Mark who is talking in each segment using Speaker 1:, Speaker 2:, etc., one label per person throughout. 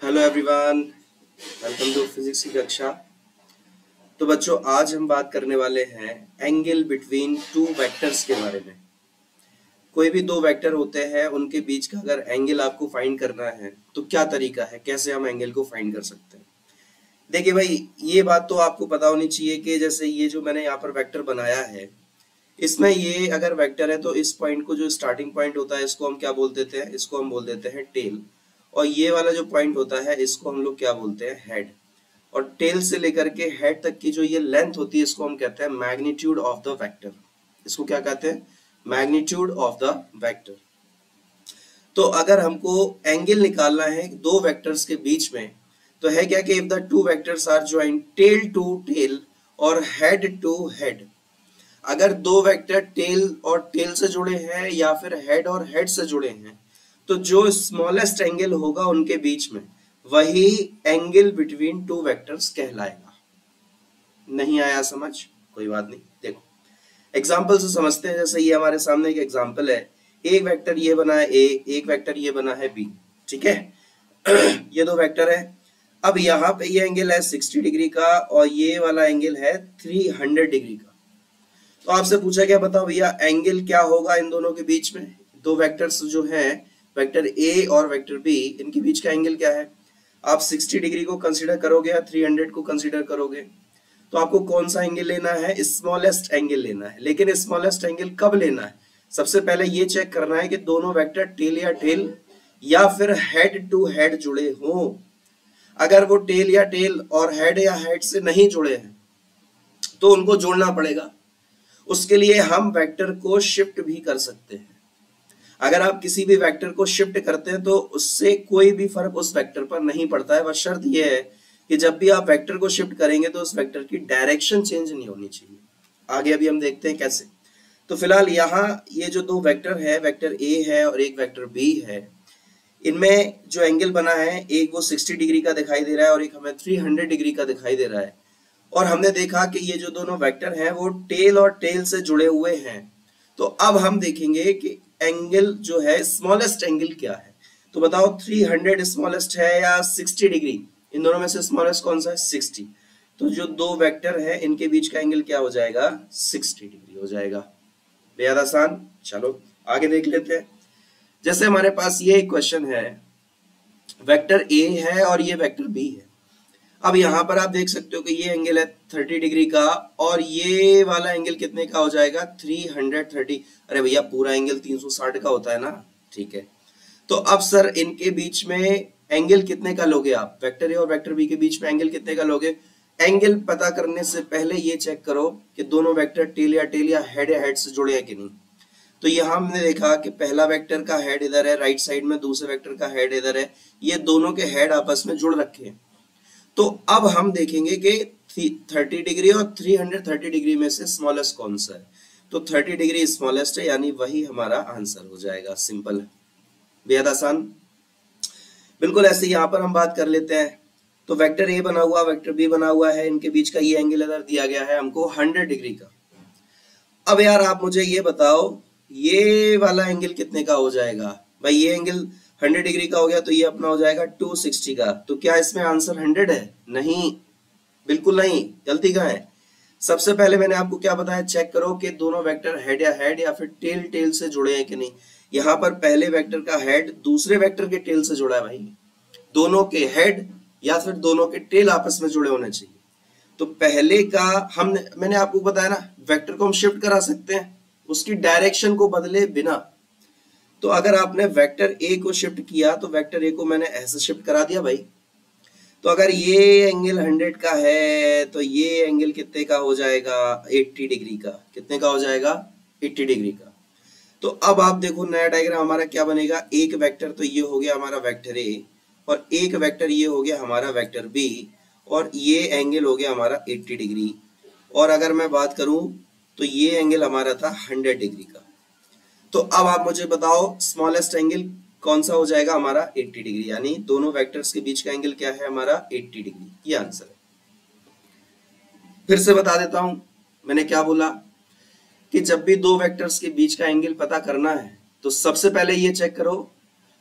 Speaker 1: Hello everyone, welcome to physics की कक्षा। तो बच्चों, आज हम बात करने वाले हैं एंगल बिटवीन टू वेक्टर्स के बारे में। कोई भी दो वेक्टर होते हैं, उनके बीच का अगर एंगल आपको फाइंड करना है तो क्या तरीका है, कैसे हम एंगल को फाइंड कर सकते हैं। देखिए भाई, ये बात तो आपको पता होनी चाहिए कि जैसे ये जो मैंने यहाँ पर वेक्टर बनाया है, इसमें ये अगर वेक्टर है तो इस पॉइंट को, जो स्टार्टिंग पॉइंट होता है, इसको हम क्या बोल देते हैं? इसको हम बोल देते हैं टेल। और ये वाला जो पॉइंट होता है, इसको हम लोग क्या बोलते हैं? हेड। और टेल से लेकर के हेड तक की जो ये लेंथ होती है, इसको हम कहते हैं मैग्नीट्यूड ऑफ द वेक्टर। इसको क्या कहते हैं? Magnitude of the vector. तो अगर हमको एंगल निकालना है दो वेक्टर्स के बीच में, तो है क्या कि if the two vectors are joint tail to tail और हेड टू हेड, अगर दो वेक्टर टेल और टेल से जुड़े हैं या फिर हेड और हेड से जुड़े हैं, तो जो स्मॉलेस्ट एंगल होगा उनके बीच में, वही एंगल बिटवीन टू वेक्टर्स कहलाएगा। नहीं आया समझ? कोई बात नहीं, देखो एग्जांपल से समझते हैं। जैसे ये हमारे सामने एक एग्जांपल है, एक वेक्टर ये बना है ए, एक वेक्टर ये बना है बी, ठीक है। ये दो वेक्टर है। अब यहाँ पे ये एंगल है 60 डिग्री का और ये वाला एंगल है 300 डिग्री का। तो आपसे पूछा क्या, बताओ भैया एंगल क्या होगा इन दोनों के बीच में? दो वेक्टर्स जो हैं, वेक्टर ए और वेक्टर बी, इनके बीच का एंगल क्या है? आप 60 डिग्री को कंसीडर करोगे या 300 को कंसीडर करोगे? तो आपको कौन सा एंगल लेना है? स्मॉलेस्ट एंगल लेना है। लेकिन स्मॉलेस्ट एंगल कब लेना है? सबसे पहले ये चेक करना है कि दोनों वेक्टर टेल या फिर हेड टू हेड जुड़े हों। अगर वो टेल या हेड से नहीं जुड़े हैं तो उनको जोड़ना पड़ेगा। उसके लिए हम वेक्टर को शिफ्ट भी कर सकते हैं। अगर आप किसी भी वेक्टर को शिफ्ट करते हैं तो उससे कोई भी फर्क उस वेक्टर पर नहीं पड़ता है। बस शर्त यह है कि जब भी आप वेक्टर को शिफ्ट करेंगे तो उस वेक्टर की डायरेक्शन चेंज नहीं होनी चाहिए। आगे अभी हम देखते हैं कैसे। तो फिलहाल यहाँ ये जो दो वेक्टर है, वेक्टर ए है और एक वेक्टर बी है, इनमें जो एंगल बना है, एक वो 60 डिग्री का दिखाई दे रहा है और एक हमें 300 डिग्री का दिखाई दे रहा है। और हमने देखा कि ये जो दोनों वेक्टर हैं वो टेल और टेल से जुड़े हुए हैं। तो अब हम देखेंगे कि एंगल जो है, स्मॉलेस्ट एंगल क्या है। तो बताओ 300 स्मॉलेस्ट है या 60 डिग्री? इन दोनों में से स्मॉलेस्ट कौन सा है? 60। तो जो दो वेक्टर है इनके बीच का एंगल क्या हो जाएगा? 60 डिग्री हो जाएगा। बेहद आसान। चलो आगे देख लेते हैं। जैसे हमारे पास ये एक क्वेश्चन है, वेक्टर ए है और ये वेक्टर बी है। अब यहाँ पर आप देख सकते हो कि ये एंगल है 30 डिग्री का और ये वाला एंगल कितने का हो जाएगा? 330। अरे भैया पूरा एंगल 360 का होता है ना, ठीक है। तो अब सर इनके बीच में एंगल कितने का लोगे आप? वेक्टर ए और वेक्टर बी के बीच में एंगल कितने का लोगे? एंगल पता करने से पहले ये चेक करो कि दोनों वेक्टर टेल या हेड से जुड़े हैं कि नहीं। तो यहाँ हमने देखा कि पहला वेक्टर का हेड इधर है राइट साइड में, दूसरे वेक्टर का हेड इधर है। ये दोनों के हेड आपस में जुड़ रखे हैं। तो अब हम देखेंगे कि 30 डिग्री और 330 डिग्री में से स्मॉलेस्ट कौन सा है। तो 30 डिग्री स्मॉलेस्ट है, यानी वही हमारा आंसर हो जाएगा। सिंपल है, बेहद आसान। बिल्कुल ऐसे यहाँ पर हम बात कर लेते हैं। तो वेक्टर ए बना हुआ, वेक्टर बी बना हुआ है, इनके बीच का ये एंगल इधर दिया गया है हमको 100 डिग्री का। अब यार आप मुझे ये बताओ, ये वाला एंगल कितने का हो जाएगा? भाई ये एंगल 100 डिग्री का हो गया तो ये अपना हो जाएगा 260 का। तो क्या इसमें आंसर 100 है? नहीं, बिल्कुल नहीं। गलती कहाँ है? सबसे पहले मैंने आपको क्या बताया, चेक करो कि दोनों वेक्टर हेड या फिर टेल से जुड़े हैं कि नहीं। यहाँ पर पहले वेक्टर का हेड दूसरे वेक्टर के टेल से जुड़ा है भाई। दोनों के हेड या फिर दोनों के टेल आपस में जुड़े होने चाहिए। तो पहले का मैंने आपको बताया ना, वेक्टर को हम शिफ्ट करा सकते हैं उसकी डायरेक्शन को बदले बिना। तो अगर आपने वेक्टर ए को शिफ्ट किया तो वेक्टर ए को मैंने ऐसे शिफ्ट करा दिया भाई। तो अगर ये एंगल 100 का है तो ये एंगल कितने का हो जाएगा? 80 डिग्री का। कितने का हो जाएगा? 80 डिग्री का। तो अब आप देखो नया डायग्राम हमारा क्या बनेगा। एक वेक्टर तो ये हो गया हमारा वेक्टर ए और एक वेक्टर ये हो गया हमारा वेक्टर बी और ये एंगल हो गया हमारा 80 डिग्री। और अगर मैं बात करूं तो ये एंगल हमारा था 100 डिग्री का। तो अब आप मुझे बताओ स्मॉलेस्ट एंगल कौन सा हो जाएगा? हमारा 80 डिग्री। यानी दोनों वेक्टर्स के बीच का एंगल क्या है? हमारा 80 डिग्री। ये आंसर है। फिर से बता देता हूं, मैंने क्या बोला कि जब भी दो वेक्टर्स के बीच का एंगल पता करना है तो सबसे पहले ये चेक करो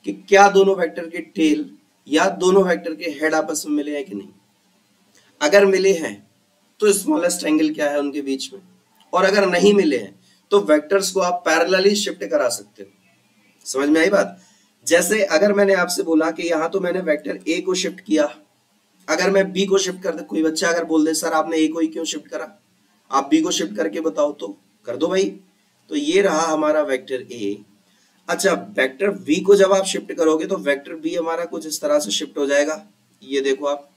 Speaker 1: कि क्या दोनों वेक्टर के टेल या दोनों वेक्टर के हेड आपस में मिले हैं कि नहीं। अगर मिले हैं तो स्मॉलेस्ट एंगल क्या है उनके बीच में, और अगर नहीं मिले हैं तो वेक्टर्स को आप पैरेलली शिफ्ट करा सकते हो। समझ में आई बात। जैसे अगर मैंने आपसे बोला कि यहां तो मैंने वेक्टर ए को शिफ्ट किया, अगर मैं बी को शिफ्ट कर दे, कोई बच्चा अगर बोल दे सर आपने ए को ही क्यों शिफ्ट करा, आप बी को शिफ्ट करके बताओ, तो कर दो भाई। तो ये रहा हमारा वेक्टर ए। अच्छा, वेक्टर बी को जब आप शिफ्ट करोगे तो वेक्टर बी हमारा कुछ इस तरह से शिफ्ट हो जाएगा, ये देखो आप।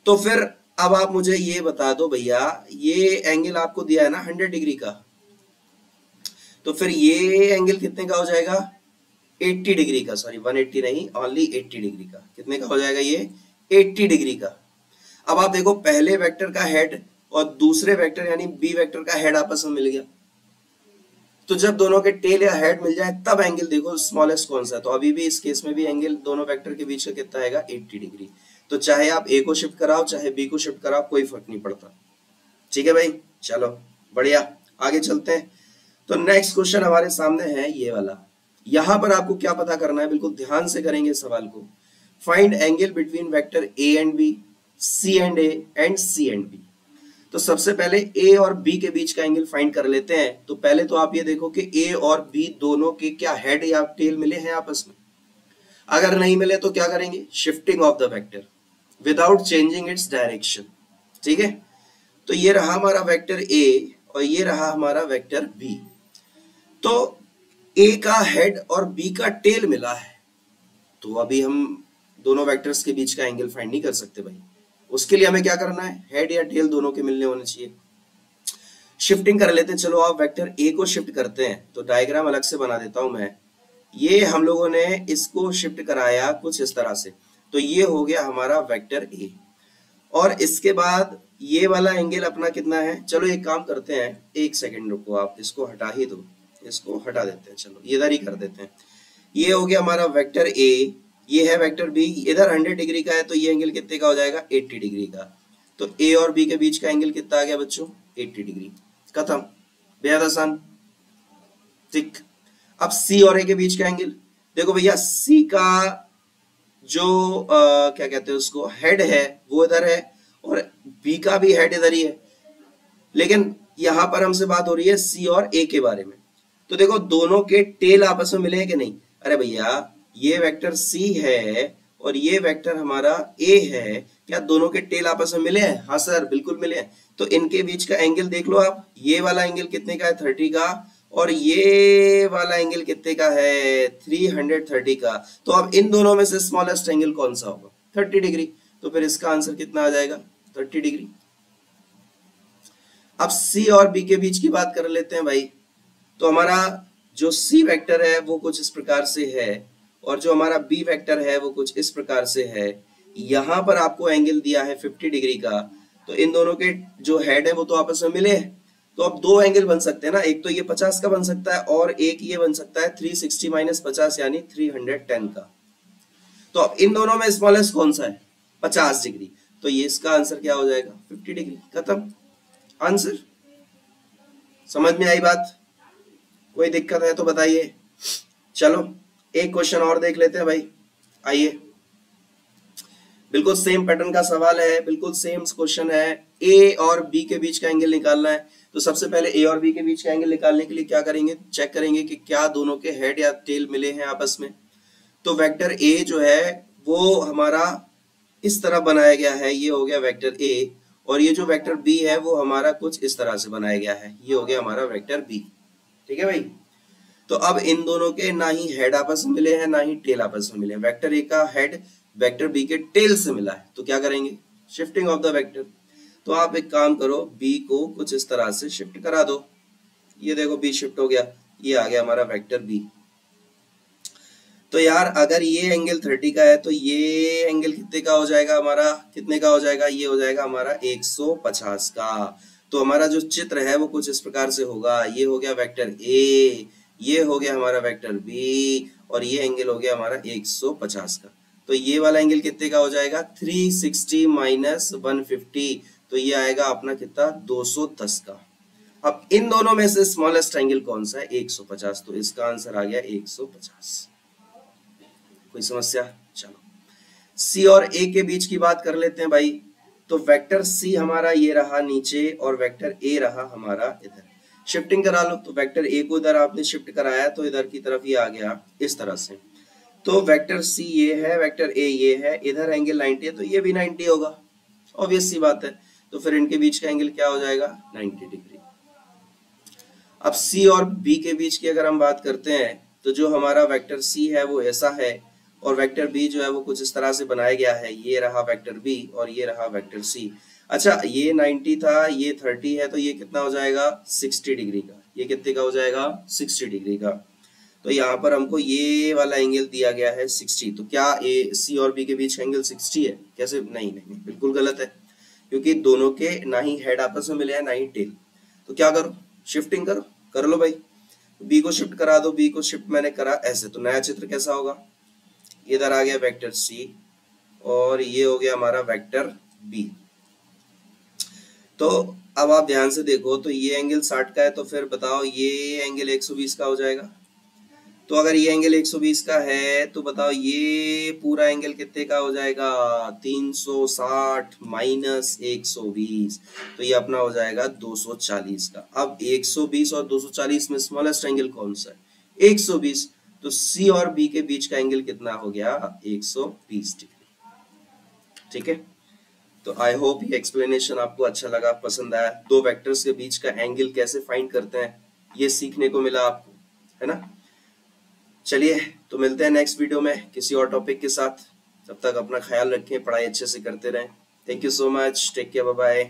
Speaker 1: तो फिर अब आप मुझे ये बता दो भैया, ये एंगल आपको दिया है ना 100 डिग्री का, तो फिर ये एंगल कितने का हो जाएगा, 80 डिग्री का, सॉरी 180 नहीं, ओनली 80 डिग्री का। कितने का हो जाएगा ये, 80 डिग्री का। अब आप देखो पहले वेक्टर का हेड और दूसरे वेक्टर यानी बी वेक्टर का हेड आपस में मिल गया, तो जब दोनों के टेल या हेड मिल जाए तब एंगल देखो स्मॉलेस्ट कौन सा है। तो अभी भी इस केस में भी एंगल दोनों वेक्टर के बीच का कितना आएगा, 80 डिग्री। तो चाहे आप ए को शिफ्ट कराओ चाहे बी को शिफ्ट कराओ, कोई फर्क नहीं पड़ता। ठीक है भाई, चलो बढ़िया, आगे चलते हैं। तो नेक्स्ट क्वेश्चन हमारे सामने है ये वाला। यहां पर आपको क्या पता करना है, बिल्कुल ध्यान से करेंगे सवाल को। Find angle between vector A and B, C and A and C and B. तो सबसे पहले ए और बी के बीच का एंगल फाइंड कर लेते हैं। तो पहले तो आप ये देखो कि ए और बी दोनों के क्या हेड या टेल मिले हैं आपस में। अगर नहीं मिले तो क्या करेंगे, shifting of the vector without changing its direction. ठीक है, तो ये रहा हमारा वेक्टर ए और ये रहा हमारा वेक्टर बी। तो ए का हेड और बी का टेल मिला है, तो अभी हम दोनों वेक्टर्स के बीच का एंगल फाइंड नहीं कर सकते भाई। उसके लिए हमें क्या करना है, हेड या टेल दोनों के मिलने होने चाहिए। शिफ्टिंग कर लेते हैं, चलो आप वेक्टर ए को शिफ्ट करते हैं। तो डायग्राम अलग से बना देता हूं मैं। ये हम लोगों ने इसको शिफ्ट कराया कुछ इस तरह से, तो ये हो गया हमारा वेक्टर ए। और इसके बाद ये वाला एंगल अपना कितना है, चलो एक काम करते हैं, एक सेकंड रुको, आप इसको हटा ही दो, इसको हटा देते हैं, चलो इधर ही कर देते हैं। ये हो गया हमारा वेक्टर ए, ये है वेक्टर बी, इधर 100 डिग्री का है तो ये एंगल कितने का हो जाएगा, 80 डिग्री का। तो ए और बी के बीच का एंगल कितना आ गया बच्चों, 80 डिग्री। खत्म, बेहद आसान। ठीक, अब सी और ए के बीच का एंगल देखो भैया, सी का जो क्या कहते हैं उसको, हेड है वो इधर है और बी का भी हेड इधर ही है, लेकिन यहां पर हमसे बात हो रही है सी और ए के बारे में। तो देखो दोनों के टेल आपस में मिले हैं कि नहीं। अरे भैया ये वेक्टर सी है और ये वेक्टर हमारा ए है, क्या दोनों के टेल आपस में मिले हैं, हाँ सर बिल्कुल मिले हैं। तो इनके बीच का एंगल देख लो आप, ये वाला एंगल कितने का है, 30 का, और ये वाला एंगल कितने का है, 330 का। तो अब इन दोनों में से स्मॉलेस्ट एंगल कौन सा होगा, 30 डिग्री। तो फिर इसका आंसर कितना आ जाएगा, 30 डिग्री। अब सी और बी के बीच की बात कर लेते हैं भाई। तो हमारा जो सी वेक्टर है वो कुछ इस प्रकार से है और जो हमारा बी वेक्टर है वो कुछ इस प्रकार से है। यहां पर आपको एंगल दिया है 50 डिग्री का, तो इन दोनों के जो हेड है वो तो आपस में मिले हैं। तो अब दो एंगल बन सकते हैं ना, एक तो ये 50 का बन सकता है और एक ये बन सकता है 360 माइनस 50 यानी 310 का। तो अब इन दोनों में स्मॉलेस्ट कौन सा है, 50 डिग्री। तो ये इसका आंसर क्या हो जाएगा, 50 डिग्री। खत्म आंसर। समझ में आई बात, कोई दिक्कत है तो बताइए। चलो एक क्वेश्चन और देख लेते हैं भाई, आइए। बिल्कुल सेम पैटर्न का सवाल है, बिल्कुल सेम क्वेश्चन है। ए और बी के बीच का एंगल निकालना है। तो सबसे पहले ए और बी के बीच का एंगल निकालने के लिए क्या करेंगे, चेक करेंगे कि क्या दोनों के हेड या टेल मिले हैं आपस में। तो वेक्टर ए जो है वो हमारा इस तरह बनाया गया है, ये हो गया वेक्टर ए, और ये जो वेक्टर बी है वो हमारा कुछ इस तरह से बनाया गया है, ये हो गया हमारा वेक्टर बी। ठीक है भाई। तो अब इन दोनों के ना ही हेड आपस में मिले हैं ना ही टेल आपस में मिले हैं। वेक्टर ए का हेड वेक्टर बी के टेल से मिला है, तो क्या करेंगे, शिफ्टिंग ऑफ द वेक्टर। तो आप एक काम करो, बी को कुछ इस तरह से शिफ्ट करा दो। ये देखो बी शिफ्ट हो गया, ये आ गया हमारा वेक्टर बी। तो यार अगर ये एंगल 30 का है तो ये एंगल कितने का हो जाएगा हमारा, कितने का हो जाएगा, ये हो जाएगा हमारा 150 का। तो हमारा जो चित्र है वो कुछ इस प्रकार से होगा, ये हो गया वेक्टर ए, ये हो गया हमारा वेक्टर बी, और ये एंगल हो गया हमारा 150 का। तो ये वाला एंगल कितने का हो जाएगा, 360 माइनस 150, तो ये आएगा अपना कितना, 210 का। अब इन दोनों में से स्मॉलेस्ट एंगल कौन सा है, 150, तो इसका आंसर आ गया 150। कोई समस्या, चलो सी और ए के बीच की बात कर लेते हैं भाई। तो वेक्टर सी हमारा ये रहा नीचे और वेक्टर ए रहा हमारा इधर। शिफ्टिंग करा लो, तो वेक्टर ए को इधर आपने शिफ्ट कराया तो इधर की तरफ ये आ गया इस तरह से। तो वेक्टर सी ये है, वेक्टर ए ये है, इधर एंगल 90 है तो ये भी 90 होगा, ऑब्वियस सी बात है। तो फिर इनके बीच का एंगल क्या हो जाएगा, 90 डिग्री। अब सी और बी के बीच की अगर हम बात करते हैं तो जो हमारा वेक्टर सी है वो ऐसा है और वेक्टर बी जो है वो कुछ इस तरह से बनाया गया है। ये रहा वेक्टर बी और ये रहा वेक्टर सी। अच्छा, ये 90 था, ये 30 है, तो ये कितना हो जाएगा, 60 डिग्री का। ये कितने का हो जाएगा, 60 डिग्री का। तो यहाँ पर हमको ये वाला एंगल दिया गया है 60। तो क्या ए सी और बी के बीच एंगल 60 है? कैसे, नहीं नहीं, बिल्कुल गलत है, क्योंकि दोनों के ना ही हेड आपस में मिले हैं ना ही टेल। तो क्या करो, शिफ्टिंग करो, कर लो भाई। बी को शिफ्ट करा दो, बी को शिफ्ट मैंने करा ऐसे, तो नया चित्र कैसा होगा, इधर आ गया वेक्टर सी और ये हो गया हमारा वेक्टर बी। तो अब आप ध्यान से देखो, तो ये एंगल 60 का है, तो फिर बताओ ये एंगल 120 का हो जाएगा। तो अगर ये एंगल 120 का है तो बताओ ये पूरा एंगल कितने का हो जाएगा, 360 माइनस 120, तो ये अपना हो जाएगा 240 का। अब 120 और 240 में स्मॉलेस्ट एंगल कौन सा है, 120। तो सी और बी के बीच का एंगल कितना हो गया, 120 डिग्री। ठीक है, तो आई होप ये एक्सप्लेनेशन आपको अच्छा लगा, पसंद आया। दो वेक्टर्स के बीच का एंगल कैसे फाइंड करते हैं ये सीखने को मिला आपको, है ना। चलिए, तो मिलते हैं नेक्स्ट वीडियो में किसी और टॉपिक के साथ। तब तक अपना ख्याल रखें, पढ़ाई अच्छे से करते रहें। Thank you so much, take care, bye bye.